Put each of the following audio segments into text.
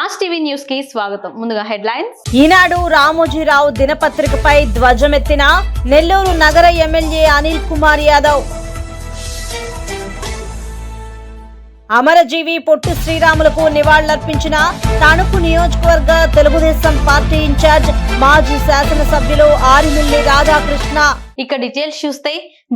Mass TV news కి స్వాగతం. ముందుగా హెడ్లైన్స్. ఈనాడు రామోజీరావు దినపత్రికపై ధ్వజమెత్తిన నెల్లూరు నగర ఎమ్మెల్యే అనిల్ కుమార్ యాదవ్. అమరజీవి పొట్టు శ్రీరాములకు నివాళులర్పించిన తణుకు నియోజకవర్గ తెలుగుదేశం పార్టీ ఇన్ఛార్జ్ మాజీ శాసనసభ్యులు ఆరిమిల్లి రాధాకృష్ణ. ఇక డీటెయిల్స్ చూస్తే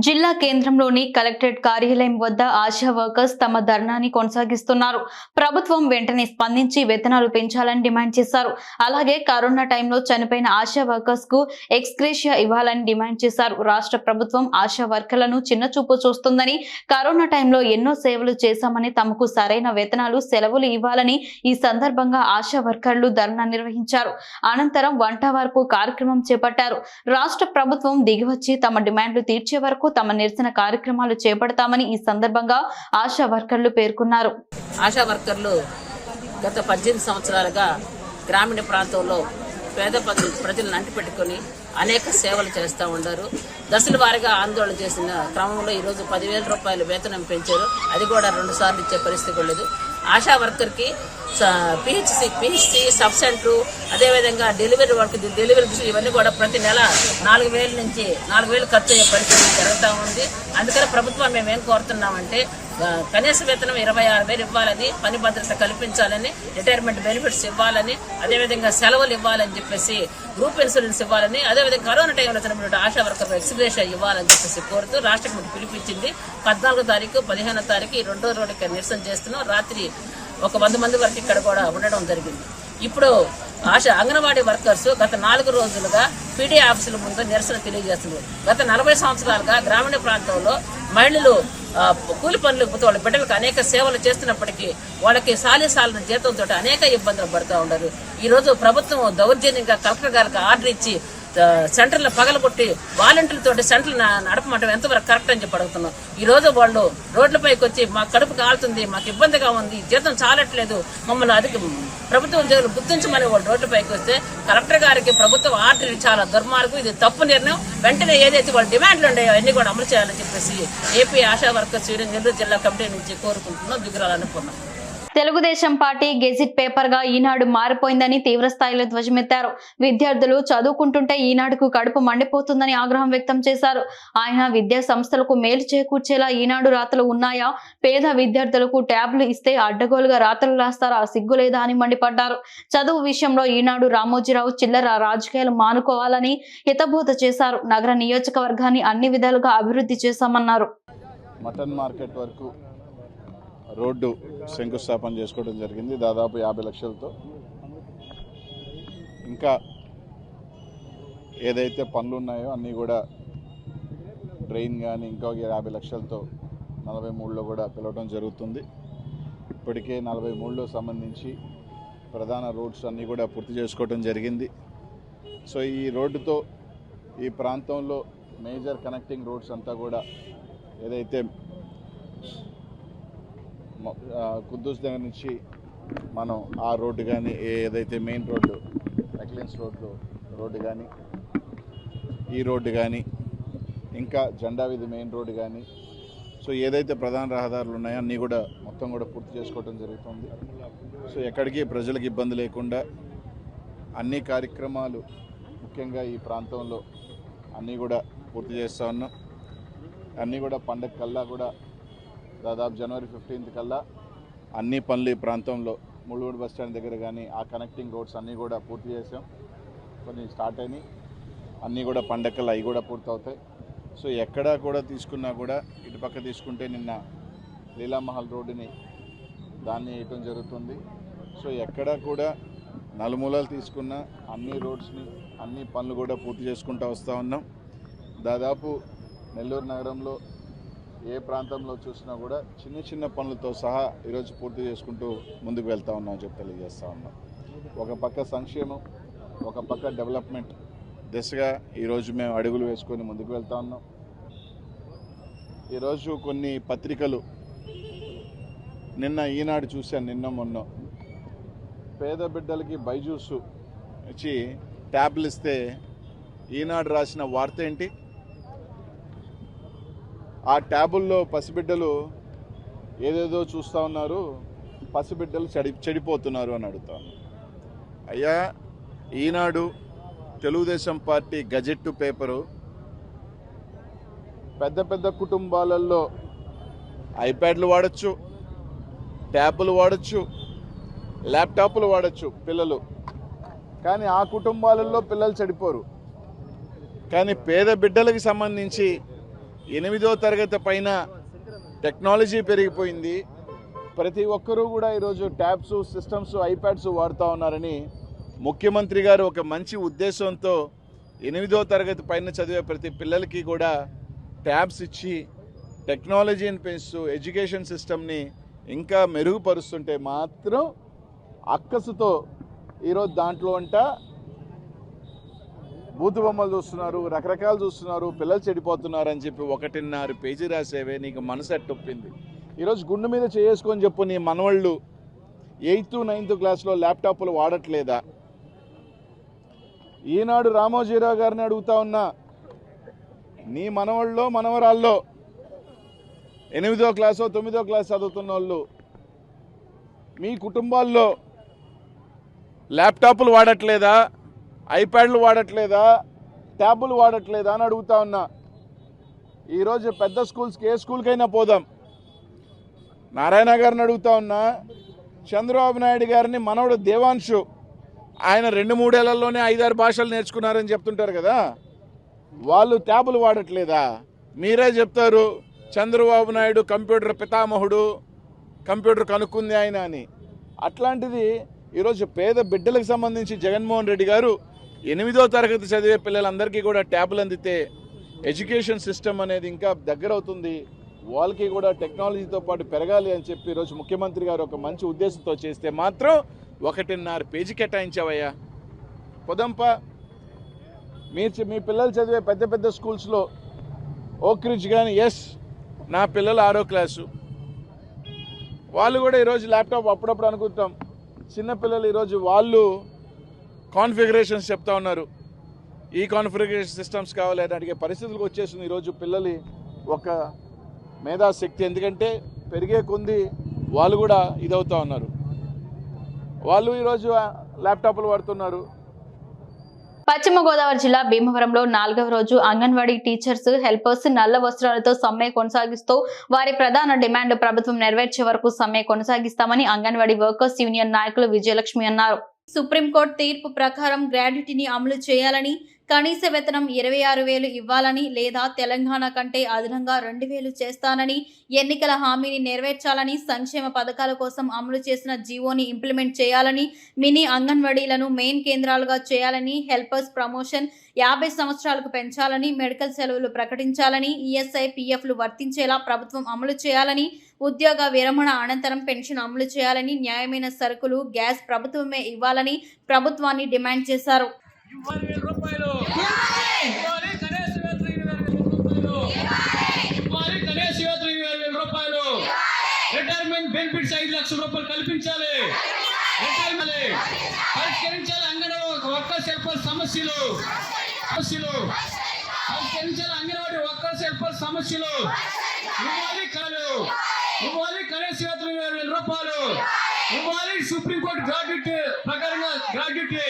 జిల్లా కేంద్రంలోని కలెక్టరేట్ కార్యాలయం వద్ద ఆశా వర్కర్స్ తమ ధర్నాని కొనసాగిస్తున్నారు. ప్రభుత్వం వెంటనే స్పందించి వేతనాలు పెంచాలని డిమాండ్ చేశారు. అలాగే కరోనా టైంలో చనిపోయిన ఆశా వర్కర్స్ కు ఎక్స్గ్రేషియా ఇవ్వాలని డిమాండ్ చేశారు. రాష్ట్ర ప్రభుత్వం ఆశా వర్కర్లను చిన్నచూపు చూస్తుందని, కరోనా టైంలో ఎన్నో సేవలు చేశామని, తమకు సరైన వేతనాలు సెలవులు ఇవ్వాలని ఈ సందర్భంగా ఆశా వర్కర్లు ధర్నా నిర్వహించారు. అనంతరం వంట వార్పు కార్యక్రమం చేపట్టారు. రాష్ట్ర ప్రభుత్వం దిగివచ్చి తమ డిమాండ్లు తీర్చే వరకు తమ నిరసన కార్యక్రమాలు చేపడతామని ఈ సందర్భంగా ఆశా వర్కర్లు పేర్కొన్నారు. ఆశా వర్కర్లు గత 18 సంవత్సరాలుగా గ్రామీణ ప్రాంతంలో పేద ప్రజలను అంటిపెట్టుకుని అనేక సేవలు చేస్తూ ఉన్నారు. దశల వారీగా ఆందోళన చేసిన క్రమంలో ఈరోజు 10,000 రూపాయలు వేతనం పెంచారు. అది కూడా 2 సార్లు ఇచ్చే పరిస్థితి లేదు. ఆశా వర్కర్కి పిహెచ్సి సబ్ సెంటర్, అదేవిధంగా డెలివరీ వర్క్, డెలివరీ ఇవన్నీ కూడా ప్రతి నెల 4,000 నుంచి 4,000 ఖర్చు అయ్యే పరిస్థితి జరుగుతూ ఉంది. అందుకని ప్రభుత్వం మేము ఏం కోరుతున్నామంటే కనీస వేతనం 26,000 ఇవ్వాలని, పని భద్రత కల్పించాలని, రిటైర్మెంట్ బెనిఫిట్స్ ఇవ్వాలని, అదేవిధంగా సెలవులు ఇవ్వాలని చెప్పేసి, గ్రూప్ ఇన్సూరెన్స్ ఇవ్వాలని, అదేవిధంగా కరోనా టైంలో చనిపోయిన ఆశా వర్కర్ ఎక్స్గ్రేషియా ఇవ్వాలని చెప్పేసి కోరుతూ రాష్ట్ర కమిటీ పిలిపించింది. 14వ తారీఖు 15వ తారీఖు ఈ 2 రోజులు ఇక్కడ నిరసన చేస్తున్నాం. రాత్రి ఒక 100 మంది వరకు ఇక్కడ కూడా ఉండడం జరిగింది. ఇప్పుడు అంగన్వాడీ వర్కర్స్ గత 4 రోజులుగా పీడీ ఆఫీసుల ముందు నిరసన తెలియజేస్తున్నారు. గత 40 సంవత్సరాలుగా గ్రామీణ ప్రాంతంలో మహిళలు కూలి పనులకు వాళ్ళ బిడ్డలకు అనేక సేవలు చేస్తున్నప్పటికీ వాళ్ళకి సాలిన జీతంతో అనేక ఇబ్బందులు పడుతూ ఉన్నారు. ఈ రోజు ప్రభుత్వం దౌర్జన్యంగా కలెక్టర్ గారికి ఆర్డర్ ఇచ్చి సెంటర్లు పగలగొట్టి వాలంటీర్లతో సెంటర్లు నడపమంటాం ఎంతవరకు కరెక్ట్ అని చెప్పి అడుగుతున్నాం. ఈ రోజు వాళ్ళు రోడ్లపైకి వచ్చి మా కడుపు కాలుతుంది, మాకు ఇబ్బందిగా ఉంది, జీతం చాలట్లేదు, మమ్మల్ని ప్రభుత్వం ఉద్యోగులు గుర్తించమని వాళ్ళు రోడ్లపైకి వస్తే కలెక్టర్ గారికి ప్రభుత్వం ఆర్డర్ చాలా దుర్మార్గం, ఇది తప్పు నిర్ణయం, వెంటనే ఏదైతే వాళ్ళ డిమాండ్లు ఉన్నాయో అవన్నీ కూడా అమలు చేయాలని చెప్పేసి AP ASHA workers union Nellore జిల్లా కమిటీ నుంచి కోరుకుంటున్నాం, దిగురాలనుకున్నాం. తెలుగుదేశం పార్టీ గెజిట్ పేపర్ గా ఈనాడు మారిపోయిందని తీవ్ర స్థాయిలో ధ్వజమెత్తారు. విద్యార్థులు చదువుకుంటుంటే ఈనాడుకు కడుపు మండిపోతుందని ఆగ్రహం వ్యక్తం చేశారు. ఆయన విద్యా సంస్థలకు మేలు చేకూర్చేలా ఈనాడు రాతలు ఉన్నాయా? పేద విద్యార్థులకు ట్యాబ్లు ఇస్తే అడ్డగోలుగా రాతలు రాస్తారా? సిగ్గులేదా అని మండిపడ్డారు. చదువు విషయంలో ఈనాడు రామోజీరావు చిల్లర రాజకీయాలు మానుకోవాలని హితబోధ చేశారు. నగర నియోజకవర్గాన్ని అన్ని విధాలుగా అభివృద్ధి చేశామన్నారు. మటన్ మార్కెట్ వరకు రోడ్డు శంకుస్థాపన చేసుకోవడం జరిగింది, దాదాపు 50 లక్షలతో. ఇంకా ఏదైతే పనులు ఉన్నాయో అన్నీ కూడా డ్రైన్ కానీ ఇంకొక 50 లక్షలతో 43లో కూడా పిలవడం జరుగుతుంది. ఇప్పటికే 43లో సంబంధించి ప్రధాన రోడ్స్ అన్నీ కూడా పూర్తి చేసుకోవడం జరిగింది. సో ఈ రోడ్డుతో ఈ ప్రాంతంలో మేజర్ కనెక్టింగ్ రోడ్స్ అంతా కూడా ఏదైతే కుద్దూస్ దగ్గర నుంచి మనం ఆ రోడ్డు కానీ, ఏదైతే మెయిన్ రోడ్డు నెక్లెన్స్ రోడ్డు కానీ, ఈ రోడ్డు కానీ, ఇంకా జెండా వీధి మెయిన్ రోడ్డు కానీ, సో ఏదైతే ప్రధాన రహదారులు ఉన్నాయో అన్నీ కూడా మొత్తం కూడా పూర్తి చేసుకోవడం జరుగుతుంది. సో ఎక్కడికి ప్రజలకు ఇబ్బంది లేకుండా అన్ని కార్యక్రమాలు ముఖ్యంగా ఈ ప్రాంతంలో అన్నీ కూడా పూర్తి చేస్తూ ఉన్నాం. అన్నీ కూడా పండగ కల్లా కూడా దాదాపు జనవరి 15 కల్లా అన్ని పనులు ఈ ప్రాంతంలో ముళ్ళూరు బస్ స్టాండ్ దగ్గర కానీ ఆ కనెక్టింగ్ రోడ్స్ అన్నీ కూడా పూర్తి చేసాం. కొన్ని స్టార్ట్ అయినాయి, అన్నీ కూడా పండగ కల్లా అవి కూడా పూర్తవుతాయి. సో ఎక్కడా కూడా తీసుకున్నా కూడా ఇటుపక్క తీసుకుంటే నిన్న లీలామహల్ రోడ్డుని దాన్ని వేయటం జరుగుతుంది. సో ఎక్కడా కూడా నలుమూలలు తీసుకున్న అన్ని రోడ్స్ని అన్ని పనులు కూడా పూర్తి చేసుకుంటూ వస్తూ ఉన్నాం. దాదాపు నెల్లూరు నగరంలో ఏ ప్రాంతంలో చూసినా కూడా చిన్న చిన్న పనులతో సహా ఈరోజు పూర్తి చేసుకుంటూ ముందుకు వెళ్తూ ఉన్నాం చెప్పి తెలియజేస్తూ ఉన్నాం. ఒక పక్క సంక్షేమం, ఒక పక్క డెవలప్మెంట్ దిశగా ఈరోజు మేము అడుగులు వేసుకొని ముందుకు వెళ్తూ ఉన్నాం. ఈరోజు కొన్ని పత్రికలు నిన్న ఈనాడు చూశాను, నిన్న మొన్న పేద బిడ్డలకి బైజూస్ ఇచ్చి ట్యాబ్లు ఇస్తే ఈనాడు రాసిన వార్త ఏంటి? ఆ ట్యాబుల్లో పసిబిడ్డలు ఏదేదో చూస్తూ ఉన్నారు, పసిబిడ్డలు చెడిపోతున్నారు అని అడుగుతాను. అయ్యా, ఈనాడు తెలుగుదేశం పార్టీ గజెట్టు పేపరు పెద్ద పెద్ద కుటుంబాలలో ఐప్యాడ్లు వాడచ్చు, ట్యాబ్లు వాడచ్చు, ల్యాప్టాప్లు వాడచ్చు పిల్లలు. కానీ ఆ కుటుంబాలలో పిల్లలు చెడిపోరు. కానీ పేద బిడ్డలకు సంబంధించి 8వ తరగతి పైన టెక్నాలజీ పెరిగిపోయింది. ప్రతి ఒక్కరూ కూడా ఈరోజు ట్యాబ్స్, సిస్టమ్స్, ఐప్యాడ్స్ వాడుతూ ఉన్నారని ముఖ్యమంత్రి గారు ఒక మంచి ఉద్దేశంతో 8వ తరగతి పైన చదివే ప్రతి పిల్లలకి కూడా ట్యాబ్స్ ఇచ్చి టెక్నాలజీని పెంచుతూ ఎడ్యుకేషన్ సిస్టమ్ని ఇంకా మెరుగుపరుస్తుంటే మాత్రం అక్కసుతో ఈరోజు దాంట్లో అంట బూతు బొమ్మలు చూస్తున్నారు, రకరకాలు చూస్తున్నారు, పిల్లలు చెడిపోతున్నారు అని చెప్పి 1.5 పేజీ రాసేవే నీకు మనసు ఎట్టొప్పింది. ఈరోజు గుండె మీద చేసుకొని చెప్పు, నీ మనవాళ్ళు 8th, 9th క్లాస్లో ల్యాప్టాప్లు వాడట్లేదా? ఈనాడు రామోజీరావు గారిని అడుగుతా ఉన్నా, నీ మనవాళ్ళలో మనవరాల్లో 8వ క్లాసో 9వ క్లాస్ చదువుతున్న వాళ్ళు మీ కుటుంబాల్లో ల్యాప్టాప్లు వాడట్లేదా, ఐప్యాడ్లు వాడట్లేదా, ట్యాబులు వాడట్లేదా అని అడుగుతా ఉన్నా. ఈరోజు పెద్ద స్కూల్స్కి ఏ స్కూల్కైనా పోదాం. నారాయణ గారిని అడుగుతా ఉన్నా, చంద్రబాబు నాయుడు గారిని మనవడు దేవాంశు, ఆయన 2-3 ఏళ్లలోనే 5-6 భాషలు నేర్చుకున్నారని చెప్తుంటారు కదా, వాళ్ళు ట్యాబులు వాడట్లేదా? మీరే చెప్తారు చంద్రబాబు నాయుడు కంప్యూటర్ పితామహుడు, కంప్యూటర్ కనుక్కుంది ఆయన అని. అట్లాంటిది ఈరోజు పేద బిడ్డలకు సంబంధించి జగన్మోహన్ రెడ్డి గారు 8వ తరగతి చదివే పిల్లలందరికీ కూడా ట్యాబ్లు అందితే ఎడ్యుకేషన్ సిస్టమ్ అనేది ఇంకా దగ్గర అవుతుంది, వాళ్ళకి కూడా టెక్నాలజీతో పాటు పెరగాలి అని చెప్పి ఈరోజు ముఖ్యమంత్రి గారు ఒక మంచి ఉద్దేశంతో చేస్తే మాత్రం 1.5 పేజీ కేటాయించావయ్యా. పొదంప మీ పిల్లలు చదివే పెద్ద పెద్ద స్కూల్స్లో ఓక్రిడ్జ్ కానీ, ఎస్ నా పిల్లలు 6వ క్లాసు, వాళ్ళు కూడా ఈరోజు ల్యాప్టాప్ అప్పుడప్పుడు అనుకుంటాం. చిన్నపిల్లలు ఈరోజు వాళ్ళు కాన్ఫిగరేషన్స్ చెప్తా ఉన్నారు, ఈ కాన్ఫిగరేషన్ సిస్టమ్స్ కావాలి అని అడిగే పరిస్థితులకు వచ్చేసింది ఈరోజు పిల్లలు ఒక మేధాశక్తి. ఎందుకంటే పెరిగే కొంది వాళ్ళు కూడా ఇదవుతూ ఉన్నారు, వాళ్ళు ఈరోజు ల్యాప్టాప్లు వాడుతున్నారు. పశ్చిమ గోదావరి జిల్లా భీమవరంలో 4వ రోజు అంగన్వాడీ టీచర్స్, హెల్పర్స్ నల్ల వస్త్రాలతో సమ్మె కొనసాగిస్తూ వారి ప్రధాన డిమాండ్ ప్రభుత్వం నెరవేర్చే వరకు సమ్మె కొనసాగిస్తామని అంగన్వాడీ వర్కర్స్ యూనియన్ నాయకులు విజయలక్ష్మి అన్నారు. సుప్రీంకోర్టు తీర్పు ప్రకారం గ్రాడ్యుటీని అమలు చేయాలని, కనీస వేతనం 26,000 ఇవ్వాలని లేదా తెలంగాణ కంటే అదనంగా 2,000 చేస్తానని, ఎన్నికల హామీని నెరవేర్చాలని, సంక్షేమ పథకాల కోసం అమలు చేసిన జీవోని ఇంప్లిమెంట్ చేయాలని, మినీ అంగన్వాడీలను మెయిన్ కేంద్రాలుగా చేయాలని, హెల్పర్స్ ప్రమోషన్ 50 సంవత్సరాలకు పెంచాలని, మెడికల్ సెలవులు ప్రకటించాలని, ఈఎస్ఐ పీఎఫ్లు వర్తించేలా ప్రభుత్వం అమలు చేయాలని, ఉద్యోగ విరమణ అనంతరం పెన్షన్ అమలు చేయాలని, న్యాయమైన సరుకులు, గ్యాస్ ప్రభుత్వమే ఇవ్వాలని ప్రభుత్వాన్ని డిమాండ్ చేశారు. రిటైర్మెంట్ బెనిఫిట్స్ 5 లక్షల రూపాయలు కల్పించాలి. పరిష్కరించాలి అంగన్వాడీ వర్కర్స్ హెల్పర్స్ సమస్యలు. పరిష్కరించాలి అంగన్వాడీ వర్కర్స్ హెల్పర్స్ సమస్యలు. ఇవ్వాలి కనీస వేతనం 20,000 రూపాయలు ఇవ్వాలి. సుప్రీంకోర్టు గ్రాడ్యుటీ ప్రకారంగా గ్రాడ్యుటీ,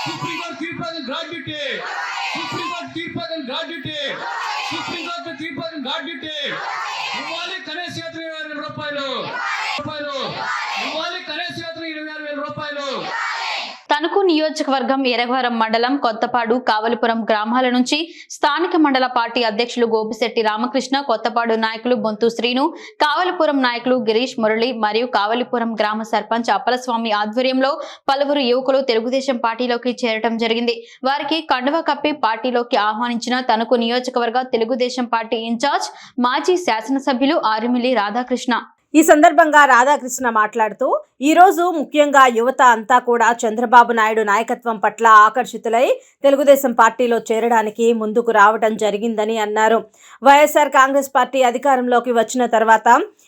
సుప్రీంకోర్టు తీర్పు గ్రాడ్యుటీ, సుప్రీంకోర్టు తీర్పు గ్రాడ్యుటీ, సుప్రీంకోర్టు తీర్పు గ్రాడ్యుటీ ఇవ్వాలి. కనీస వేతనం 20,000 రూపాయలు ఇవ్వాలి. కనీస వేతనం 26,000 రూపాయలు. తణుకు నియోజకవర్గం ఎరగవరం మండలం కొత్తపాడు, కావలిపురం గ్రామాల నుంచి స్థానిక మండల పార్టీ అధ్యక్షులు గోపిశెట్టి రామకృష్ణ, కొత్తపాడు నాయకులు బొంతు శ్రీను, కావలిపురం నాయకులు గిరీష్ మురళి మరియు కావలిపురం గ్రామ సర్పంచ్ అప్పలస్వామి ఆధ్వర్యంలో పలువురు యువకులు తెలుగుదేశం పార్టీలోకి చేరటం జరిగింది. వారికి కండువా కప్పి పార్టీలోకి ఆహ్వానించిన తణుకు నియోజకవర్గ తెలుగుదేశం పార్టీ ఇన్ఛార్జ్ మాజీ శాసనసభ్యులు ఆరిమిల్లి రాధాకృష్ణ. ఈ సందర్భంగా రాధాకృష్ణ మాట్లాడుతూ, ఈరోజు ముఖ్యంగా యువత అంతా కూడా చంద్రబాబు నాయుడు నాయకత్వం పట్ల ఆకర్షితులై తెలుగుదేశం పార్టీలో చేరడానికి ముందుకు రావడం జరిగిందని అన్నారు. వైఎస్ఆర్ కాంగ్రెస్ పార్టీ అధికారంలోకి వచ్చిన తర్వాత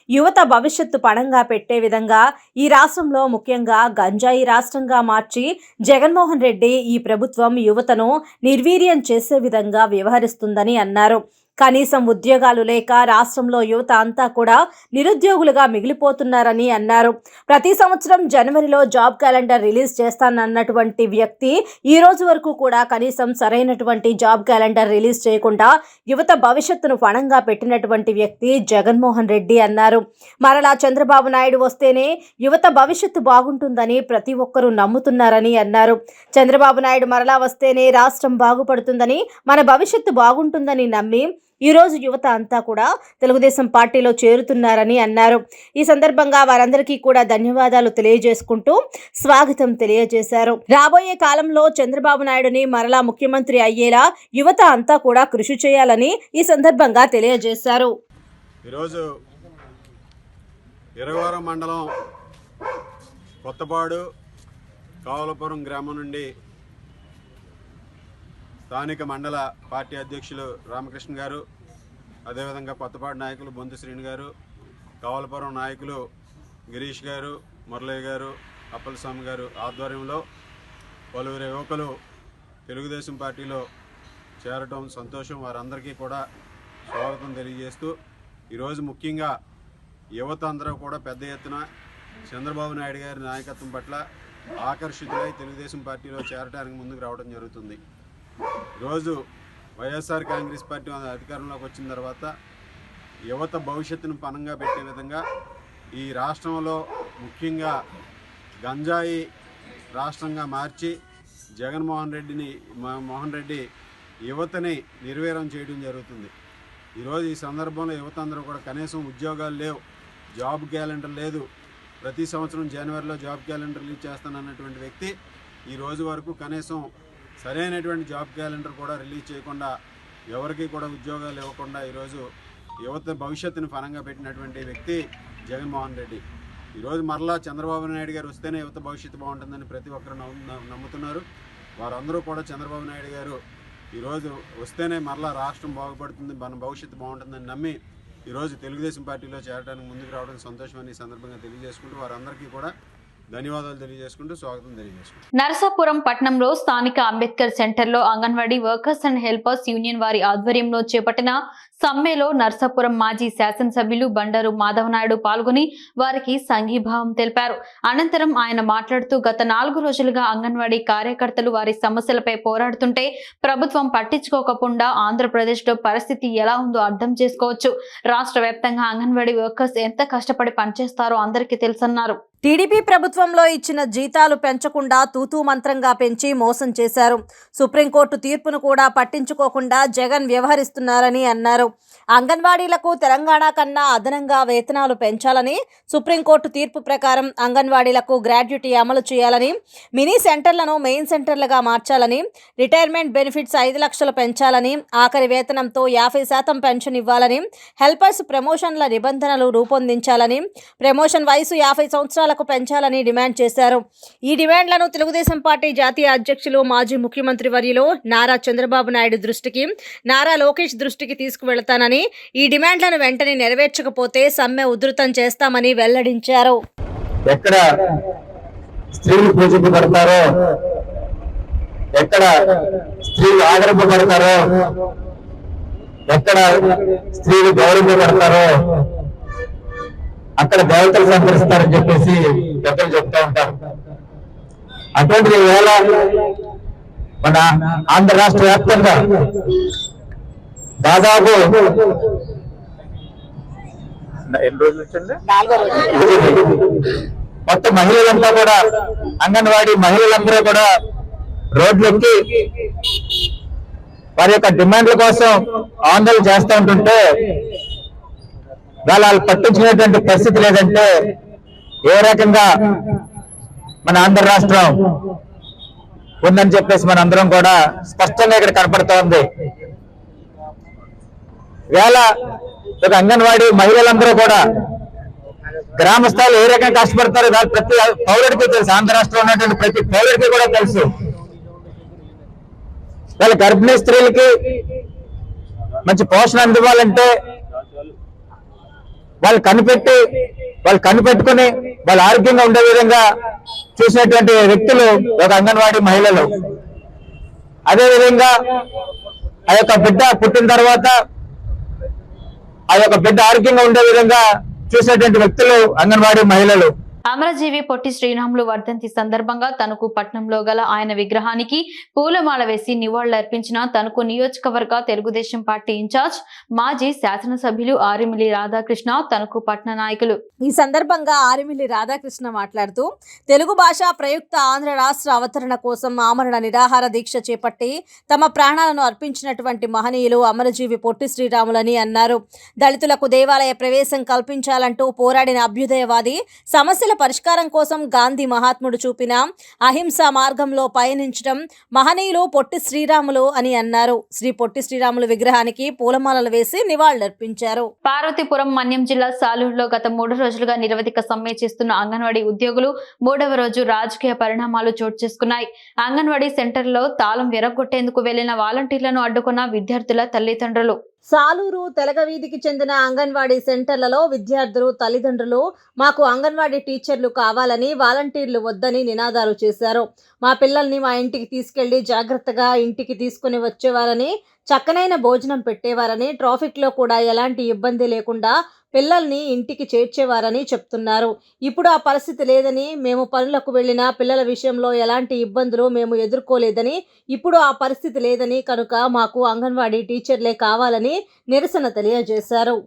యువత భవిష్యత్తు పణంగా పెట్టే విధంగా ఈ రాష్ట్రంలో ముఖ్యంగా గంజాయి రాష్ట్రంగా మార్చి జగన్మోహన్ రెడ్డి ఈ ప్రభుత్వం యువతను నిర్వీర్యం చేసే విధంగా వ్యవహరిస్తుందని అన్నారు. కనీసం ఉద్యోగాలు లేక రాష్ట్రంలో యువత అంతా కూడా నిరుద్యోగులుగా మిగిలిపోతున్నారని అన్నారు. ప్రతి సంవత్సరం జనవరిలో జాబ్ క్యాలెండర్ రిలీజ్ చేస్తానన్నటువంటి వ్యక్తి ఈ రోజు వరకు కూడా కనీసం సరైనటువంటి జాబ్ క్యాలెండర్ రిలీజ్ చేయకుండా యువత భవిష్యత్తును పణంగా పెట్టినటువంటి వ్యక్తి జగన్మోహన్ రెడ్డి అన్నారు. మరలా చంద్రబాబు నాయుడు వస్తేనే యువత భవిష్యత్తు బాగుంటుందని ప్రతి ఒక్కరూ నమ్ముతున్నారని అన్నారు. చంద్రబాబు నాయుడు మరలా వస్తేనే రాష్ట్రం బాగుపడుతుందని, మన భవిష్యత్తు బాగుంటుందని నమ్మి ఈ రోజు యువత అంతా కూడా తెలుగుదేశం పార్టీలో చేరుతున్నారని అన్నారు. ఈ సందర్భంగా వారందరికీ కూడా ధన్యవాదాలు తెలియజేసుకుంటూ స్వాగతం తెలియజేశారు. రాబోయే కాలంలో చంద్రబాబు నాయుడుని మరలా ముఖ్యమంత్రి అయ్యేలా యువత అంతా కూడా కృషి చేయాలని ఈ సందర్భంగా తెలియజేశారు. ఈరోజు ఇరగవరం మండలం కొత్తపాడు కావలపురం గ్రామం నుండి స్థానిక మండల పార్టీ అధ్యక్షులు రామకృష్ణ గారు, అదేవిధంగా కొత్తపాడు నాయకులు బొంతు శ్రీని గారు, కావలపురం నాయకులు గిరీష్ గారు, మురళయ్య గారు, అప్పలస్వామి గారు ఆధ్వర్యంలో పలువురు యువకులు తెలుగుదేశం పార్టీలో చేరటం సంతోషం. వారందరికీ కూడా స్వాగతం తెలియజేస్తూ ఈరోజు ముఖ్యంగా యువత అందరూ కూడా పెద్ద ఎత్తున చంద్రబాబు నాయుడు గారి నాయకత్వం పట్ల ఆకర్షితులై తెలుగుదేశం పార్టీలో చేరడానికి ముందుకు రావడం జరుగుతుంది. ఈరోజు వైఎస్ఆర్ కాంగ్రెస్ పార్టీ అధికారంలోకి వచ్చిన తర్వాత యువత భవిష్యత్తును పణంగా పెట్టే విధంగా ఈ రాష్ట్రంలో ముఖ్యంగా గంజాయి రాష్ట్రంగా మార్చి జగన్మోహన్ రెడ్డి యువతని నిర్వీర్యం చేయడం జరుగుతుంది. ఈరోజు ఈ సందర్భంలో యువత అందరూ కూడా కనీసం ఉద్యోగాలు లేవు, జాబ్ క్యాలెండర్ లేదు, ప్రతి సంవత్సరం జనవరిలో జాబ్ క్యాలెండర్ రిలీజ్ చేస్తానన్నటువంటి వ్యక్తి ఈ రోజు వరకు కనీసం సరైనటువంటి జాబ్ క్యాలెండర్ కూడా రిలీజ్ చేయకుండా ఎవరికి కూడా ఉద్యోగాలు ఇవ్వకుండా ఈరోజు యువత భవిష్యత్తును పరంగా పెట్టినటువంటి వ్యక్తి జగన్మోహన్ రెడ్డి. ఈరోజు మరలా చంద్రబాబు నాయుడు గారు వస్తేనే యువత భవిష్యత్తు బాగుంటుందని ప్రతి ఒక్కరు నమ్ముతున్నారు. వారందరూ కూడా చంద్రబాబు నాయుడు గారు ఈరోజు వస్తేనే మరలా రాష్ట్రం బాగుపడుతుంది, మన భవిష్యత్తు బాగుంటుందని నమ్మి ఈరోజు తెలుగుదేశం పార్టీలో చేరడానికి ముందుకు రావడం సంతోషమని ఈ సందర్భంగా తెలియజేసుకుంటూ వారందరికీ కూడా ధన్యవాదాలు తెలియజేసుకుంటూ స్వాగతం తెలియజేసుకుంటూ నరసాపురం పట్టణంలో స్థానిక అంబేద్కర్ సెంటర్లో anganwadi workers and helpers union వారి ఆధ్వర్యంలో చేపట్టిన సమ్మెలో నరసాపురం మాజీ శాసనసభ్యులు బండారు మాధవనాయుడు పాల్గొని వారికి సంఘీభావం తెలిపారు. అనంతరం ఆయన మాట్లాడుతూ గత 4 రోజులుగా అంగన్వాడీ కార్యకర్తలు వారి సమస్యలపై పోరాడుతుంటే ప్రభుత్వం పట్టించుకోకుండా ఆంధ్రప్రదేశ్ లో పరిస్థితి ఎలా ఉందో అర్థం చేసుకోవచ్చు. రాష్ట్ర వ్యాప్తంగా అంగన్వాడీ వర్కర్స్ ఎంత కష్టపడి పనిచేస్తారో అందరికీ తెలుసన్నారు. టీడీపీ ప్రభుత్వంలో ఇచ్చిన జీతాలు పెంచకుండా తూతూ మంత్రంగా పెంచి మోసం చేశారు. సుప్రీంకోర్టు తీర్పును కూడా పట్టించుకోకుండా జగన్ వ్యవహరిస్తున్నారని అన్నారు. అంగన్వాడీలకు తెలంగాణ కన్నా అదనంగా వేతనాలు పెంచాలని, సుప్రీంకోర్టు తీర్పు ప్రకారం అంగన్వాడీలకు గ్రాడ్యుటీ అమలు చేయాలని, మినీ సెంటర్లను మెయిన్ సెంటర్లుగా మార్చాలని, రిటైర్మెంట్ బెనిఫిట్స్ 5 లక్షలు పెంచాలని, ఆఖరి వేతనంతో 50% పెన్షన్ ఇవ్వాలని, హెల్పర్స్ ప్రమోషన్ల నిబంధనలు రూపొందించాలని, ప్రమోషన్ వయసు 50 సంవత్సరాలకు పెంచాలని డిమాండ్ చేశారు. ఈ డిమాండ్లను తెలుగుదేశం పార్టీ జాతీయ అధ్యక్షులు మాజీ ముఖ్యమంత్రి వర్యులు నారా చంద్రబాబు నాయుడు దృష్టికి, నారా లోకేష్ దృష్టికి తీసుకువెళతానని, ఈ డిమాండ్లను వెంటనే నెరవేర్చకపోతే సమ్మె ఉధృతం చేస్తామని వెల్లడించారు. ఎక్కడ స్త్రీలు పూజింపబడతారో, ఎక్కడ స్త్రీలు ఆదరింపబడతారో, ఎక్కడ స్త్రీలు గౌరవింపబడతారో అక్కడ దేవతలు సంతరిస్తారని చెప్పేసి పెద్దలు చెప్తా ఉంటారు. అటువంటి వేళ మన ఆంధ్ర రాష్ట్ర వ్యాప్తంగా దాదాపు ఎన్ని రోజులు వచ్చింది, మొత్తం మహిళలంతా కూడా, అంగన్వాడీ మహిళలందరూ కూడా రోడ్లెక్కి వారి యొక్క డిమాండ్ల కోసం ఆందోళన చేస్తూ ఉంటుంటే వాళ్ళు పట్టించుకునేటువంటి పరిస్థితి లేదంటే ఏ రకంగా మన ఆంధ్ర రాష్ట్రం ఉందని చెప్పేసి మన అందరం కూడా స్పష్టంగా ఇక్కడ కనపడుతోంది. వేళ ఒక అంగన్వాడీ మహిళలందరూ కూడా గ్రామ స్థాయిలో ఏ రకంగా కష్టపడతారో ప్రతి పౌరుడికి తెలుసు, ఆంధ్ర రాష్ట్రంలో ఉన్నటువంటి ప్రతి పౌరుడికి కూడా తెలుసు. వాళ్ళ గర్భిణీ స్త్రీలకి మంచి పోషణ అందివ్వాలంటే వాళ్ళు కనిపెట్టుకుని వాళ్ళు ఆరోగ్యంగా ఉండే విధంగా చూసినటువంటి వ్యక్తులు ఒక అంగన్వాడీ మహిళలు. అదేవిధంగా ఆ యొక్క బిడ్డ పుట్టిన తర్వాత ఆ యొక్క బిడ్డ ఆరోగ్యంగా ఉండే విధంగా చూసేటువంటి వ్యక్తులు అంగన్వాడీ మహిళలు. అమరజీవి పొట్టి శ్రీరాములు వర్ధంతి సందర్భంగా తణుకు పట్టణంలో గల ఆయన విగ్రహానికి పూలమాల వేసి నివాళులర్పించిన తణుకు నియోజకవర్గ తెలుగుదేశం పార్టీ ఇన్ఛార్జ్ మాజీ శాసనసభ్యులు ఆరిమిల్లి రాధాకృష్ణ, తణుకు పట్టణ నాయకులు. ఈ సందర్భంగా ఆరిమిల్లి రాధాకృష్ణ మాట్లాడుతూ తెలుగు భాష ప్రయుక్త ఆంధ్ర రాష్ట్ర అవతరణ కోసం ఆమరణ నిరాహార దీక్ష చేపట్టి తమ ప్రాణాలను అర్పించినటువంటి మహనీయులు అమరజీవి పొట్టి శ్రీరాములని అన్నారు. దళితులకు దేవాలయ ప్రవేశం కల్పించాలంటూ పోరాడిన అభ్యుదయవాది, సమస్యల పరిష్కారం కోసం గాంధీ మహాత్ముడు చూపిన అహింసా మార్గంలో పయనించడం మహనీయులు పొట్టి శ్రీరాములు అని అన్నారు. శ్రీ పొట్టి శ్రీరాములు విగ్రహానికి పూలమాలలు వేసి నివాళులర్పించారు. పార్వతీపురం మన్యం జిల్లా సాలూరులో గత 3 రోజులుగా నిరవధిక సమ్మె చేస్తున్న అంగన్వాడీ ఉద్యోగులు 3వ రోజు రాజకీయ పరిణామాలు చోటు చేసుకున్నాయి. అంగన్వాడీ సెంటర్లో తాళం విరగొట్టేందుకు వెళ్లిన వాలంటీర్లను అడ్డుకున్న విద్యార్థుల తల్లిదండ్రులు. సాలూరు తెలగవీధికి చెందిన అంగన్వాడీ సెంటర్లలో విద్యార్థులు తల్లిదండ్రులు మాకు అంగన్వాడీ టీచర్లు కావాలని, వాలంటీర్లు వద్దని నినాదాలు చేశారు. మా పిల్లల్ని మా ఇంటికి తీసుకెళ్లి జాగ్రత్తగా ఇంటికి తీసుకుని వచ్చేవారని, చక్కనైన భోజనం పెట్టేవారని, ట్రాఫిక్లో కూడా ఎలాంటి ఇబ్బంది లేకుండా పిల్లల్ని ఇంటికి చేర్చేవారని చెప్తున్నారు. ఇప్పుడు ఆ పరిస్థితి లేదని, మేము పనులకు వెళ్ళిన పిల్లల విషయంలో ఎలాంటి ఇబ్బందులు మేము ఎదుర్కోలేదని, ఇప్పుడు ఆ పరిస్థితి లేదని, కనుక మాకు అంగన్వాడీ టీచర్లే కావాలని నిరసన తెలియజేశారు.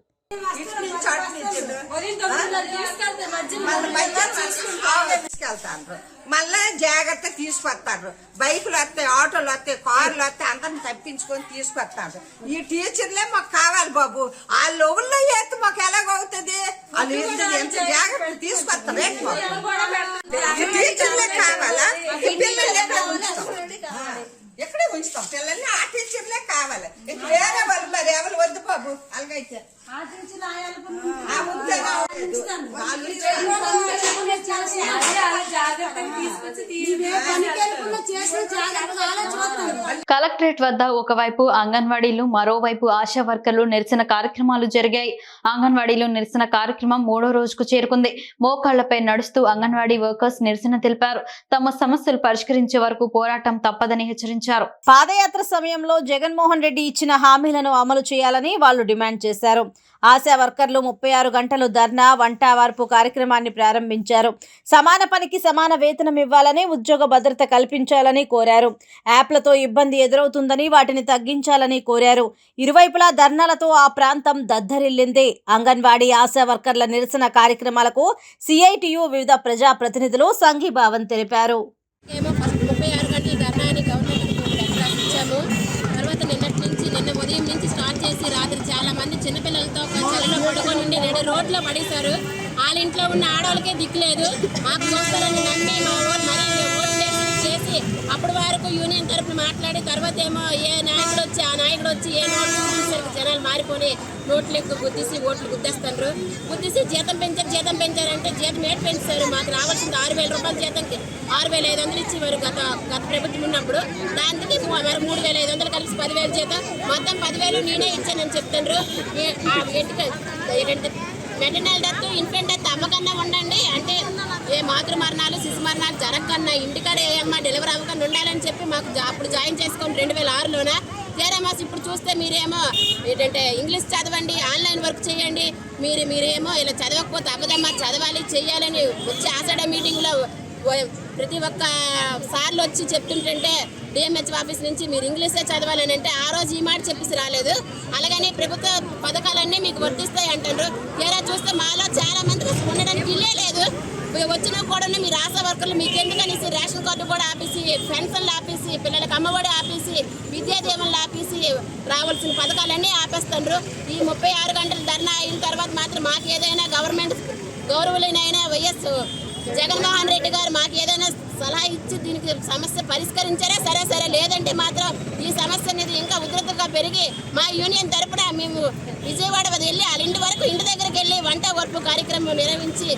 మళ్ళా జాగ్రత్త తీసుకొస్తారు. బైకులు వస్తాయి, ఆటోలు వస్తాయి, కార్లు వస్తాయి, అందరిని తప్పించుకొని తీసుకొస్తారు. ఈ టీచర్లే మాకు కావాలి బాబు. ఆ లోవుల్లో అయితే మాకు ఎలాగవుతుంది? వాళ్ళు ఎంత జాగ్రత్త తీసుకొస్తారు. ఈ టీచర్లే కావాలా? ఈ పిల్లల్ని ఎక్కడే ఉంచుతాం పిల్లల్ని? ఆ టీచర్లే కావాలి. వేరే వాళ్ళు మరి ఎవరు వద్దు బాబు. అలాగైతే కలెక్టరేట్ వద్ద ఒకవైపు అంగన్వాడీలు, మరోవైపు ఆశా వర్కర్లు నిరసన కార్యక్రమాలు జరిగాయి. అంగన్వాడీలు నిరసన కార్యక్రమం 3వ రోజుకు చేరుకుంది. మోకాళ్లపై నడుస్తూ అంగన్వాడీ వర్కర్స్ నిరసన తెలిపారు. తమ సమస్యలు పరిష్కరించే వరకు పోరాటం తప్పదని హెచ్చరించారు. పాదయాత్ర సమయంలో జగన్మోహన్ రెడ్డి ఇచ్చిన హామీలను అమలు చేయాలని వాళ్ళు డిమాండ్ చేశారు. ఆశా వర్కర్లు 36 గంటలు ధర్నా, వంట వార్పు కార్యక్రమాన్ని ప్రారంభించారు. సమాన పనికి సమాన వేతనం ఇవ్వాలని, ఉద్యోగ భద్రత కల్పించాలని కోరారు. యాప్లతో ఇబ్బంది ఎదురవుతుందని వాటిని తగ్గించాలని కోరారు. ఇరువైపులా ధర్నాలతో ఆ ప్రాంతం దద్దరిల్లింది. అంగన్వాడీ, ఆశా వర్కర్ల నిరసన కార్యక్రమాలకు సిఐటియు వివిధ ప్రజా ప్రతినిధులు సంఘీభావం తెలిపారు. 36 గంటలు ధర్నా అని గవర్నమెంట్ ఇచ్చాము. తర్వాత నిన్న ఉదయం నుంచి స్టార్ట్ చేసి రాత్రి చాలా మంది చిన్నపిల్లలతో చలిలో పడుకొని ఉండి రోడ్లో పడేశారు. వాళ్ళ ఇంట్లో ఉన్న ఆడవాళ్ళకే దిక్కులేదు. మాకు చూస్తారని నమ్మి మా మరి ఓట్లు చేసి అప్పటి వరకు యూనియన్ తరఫున మాట్లాడి తర్వాత ఏమో ఏ నాయకుడు వచ్చి ఆ నాయకుడు వచ్చి ఏ నోట్లు చూసేసరికి జనాలు మారిపోయి నోట్లు ఎక్కువ గుద్దేసి ఓట్లు గుద్దేస్తారు. గుద్దేసి జీతం పెంచారంటే జీతం ఏడు పెంచారు. మాకు రావాల్సింది 6,000 రూపాయల జీతంకి 6,500 ఇచ్చేవారు గత ప్రభుత్వం ఉన్నప్పుడు. దానికి మరి 3,500 కలిసి 10,000 జీతం, మొత్తం 10,000 నేనే ఇచ్చానని చెప్తారు. మెటర్నల్ డెత్, ఇన్ఫెంట్ డెత్ అమ్మకన్నా ఉండండి అంటే ఏ మాతృ మరణాలు, శిశు మరణాలు జరగకన్నా ఇంటికాడ ఏమన్నా డెలివరీ అవ్వకుండా ఉండాలని చెప్పి మాకు అప్పుడు జాయిన్ చేసుకొని 2006లోన తీరేమాస్. ఇప్పుడు చూస్తే మీరేమో ఏంటంటే ఇంగ్లీష్ చదవండి, ఆన్లైన్ వర్క్ చేయండి, మీరేమో ఇలా చదవకపోతే అబద్ధమ్మా చదవాలి చెయ్యాలని వచ్చి ఆషాఢ మీటింగ్లో ప్రతి ఒక్క సార్లు వచ్చి చెప్తుంటే డిఎంహెచ్ ఆఫీస్ నుంచి మీరు ఇంగ్లీషే చదవాలని అంటే ఆ రోజు ఈ మాట చెప్పేసి రాలేదు. అలాగని ప్రభుత్వ పథకాలన్నీ మీకు వర్తిస్తాయి అంటారు. తీరా చూస్తే మాలో చాలా మందికి ఉండడానికి ఇల్లే లేదు. వచ్చినా కూడా మీరు ఆశా వర్కర్లు మీకు ఎందుకనేసి రేషన్ కార్డు కూడా ఆపేసి, పెన్షన్లు ఆపేసి, పిల్లలకు అమ్మఒడి ఆపేసి, విద్యా దీవెనలు ఆపేసి రావాల్సిన పథకాలన్నీ ఆపేస్తారు. ఈ 36 గంటలు ధర్నా అయిన తర్వాత మాత్రం మాకు ఏదైనా గవర్నమెంట్ గౌరవులైన వైఎస్ జగన్మోహన్ రెడ్డి గారు మాకు ఏదైనా సలహా ఇచ్చి దీనికి సమస్య పరిష్కరించారే సరే, లేదంటే మాత్రం ఈ సమస్య అనేది ఇంకా ఉధృతంగా పెరిగి మా యూనియన్ తరపున మేము విజయవాడ వెళ్ళి వాళ్ళ ఇంటి వరకు ఇంటి దగ్గరికి వెళ్ళి వంట వర్పు కార్యక్రమం నిర్వహించి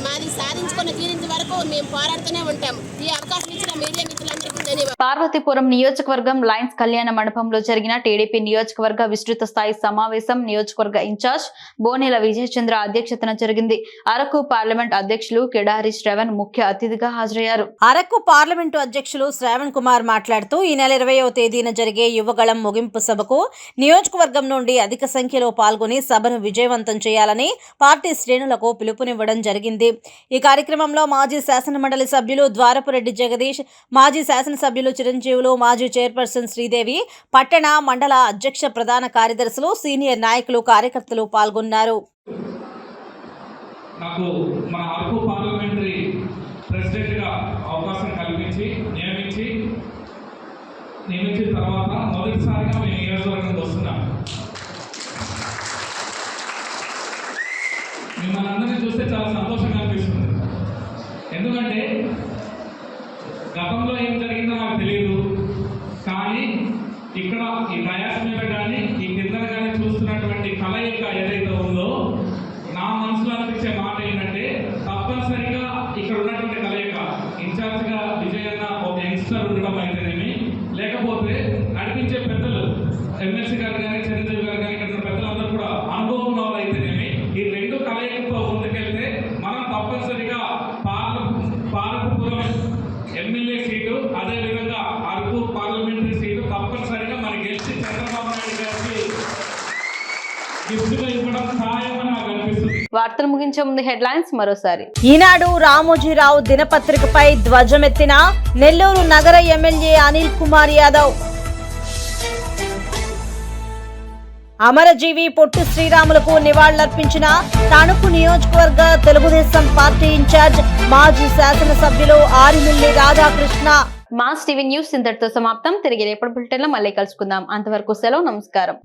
మాది సాధించుకున్న తీరించే వరకు మేము పోరాడుతూనే ఉంటాము. ఈ అవకాశం ఇచ్చిన మీడియా మిత్రులందరికీ ధన్యవాదాలు. పార్వతీపురం నియోజకవర్గం లయన్స్ కళ్యాణ మండపంలో జరిగిన టీడీపీ నియోజకవర్గ విస్తృత స్థాయి సమావేశం నియోజకవర్గ ఇన్ఛార్జ్ బోనెల విజయచంద్ర అధ్యక్షతన జరిగింది. అరకు పార్లమెంట్ అధ్యక్షులు కిడారి శ్రవణ్ ముఖ్య అతిథిగా హాజరయ్యారు. అరకు పార్లమెంటు అధ్యక్షులు శ్రావణ్ కుమార్ మాట్లాడుతూ ఈ నెల 20వ తేదీన జరిగే యువగళం ముగింపు సభకు నియోజకవర్గం నుండి అధిక సంఖ్యలో పాల్గొని సభను విజయవంతం చేయాలని పార్టీ శ్రేణులకు పిలుపునివ్వడం జరిగింది. ఈ కార్యక్రమంలో మాజీ శాసనమండలి సభ్యులు ద్వారపురెడ్డి జగదీష్, మాజీ శాసనసభ్యులు చిరంజీవులు, మాజీ చైర్పర్సన్ శ్రీదేవి, పట్టణ మండల అధ్యక్ష ప్రధాన కార్యదర్శులు, సీనియర్ నాయకులు, కార్యకర్తలు పాల్గొన్నారు. నాకు మన అరకు పార్లమెంటరీ ప్రెసిడెంట్గా అవకాశం కల్పించి నియమించిన తర్వాత మొదటిసారిగా మేము నియోజకవర్గంకి వస్తున్నాం. మిమ్మల్ని అందరినీ చూస్తే చాలా సంతోషంగా అనిపిస్తుంది. ఎందుకంటే గతంలో ఏం జరిగిందో నాకు తెలియదు, కానీ ఇక్కడ ఈ డయాస్ మీద కానీ ఈ కింద కానీ చూస్తున్నటువంటి కలయిక ఏదైతే ఉందో నా మనసులో అనిపించే మాట ఏంటంటే తప్పనిసరిగా ఇక్కడ ఉన్నటువంటి కలయిక ఇన్ఛార్జ్గా విజయన్న ఒక యంగ్స్టర్ ఉండడం అయితేనేమి, లేకపోతే నడిపించే పెద్దలు ఎమ్మెల్సీ గారు కానీ చిరంజీవి గారు కానీ ఇక్కడ ఉన్న పెద్దలందరూ కూడా అనుభవం ఉన్న వాళ్ళు అయితేనేమి, ఈ రెండు కలయికతో ముందుకెళ్తే మనం తప్పనిసరిగా పార్వతీపురం ఎమ్మెల్యే సీటు, అదేవిధంగా అరకు పార్లమెంటరీ సీటు తప్పనిసరిగా మన గెలిచి చంద్రబాబు నాయుడు గారికి గిఫ్ట్గా ఇవ్వడం ఖాయమని నాకు అనిపిస్తుంది. వార్తలు ముగించే ముందు హెడ్లైన్స్ మరోసారి. ఈనాడు రామోజీరావు దినపత్రికపై ధ్వజమెత్తిన నెల్లూరు నగర ఎమ్మెల్యే అనిల్ కుమార్ యాదవ్. అమరజీవి పొట్టి శ్రీరాములకు నివాళులర్పించిన తణుకు నియోజకవర్గ తెలుగుదేశం పార్టీ ఇన్ఛార్జ్ మాజీ శాసనసభ్యులు Arimilli Radhakrishna. Mass TV news ఇంతటితో సమాప్తం. తిరిగి రేపటి బులెటిన్లో మళ్ళీ కలుసుకుందాం. అంతవరకు సెలవు. నమస్కారం.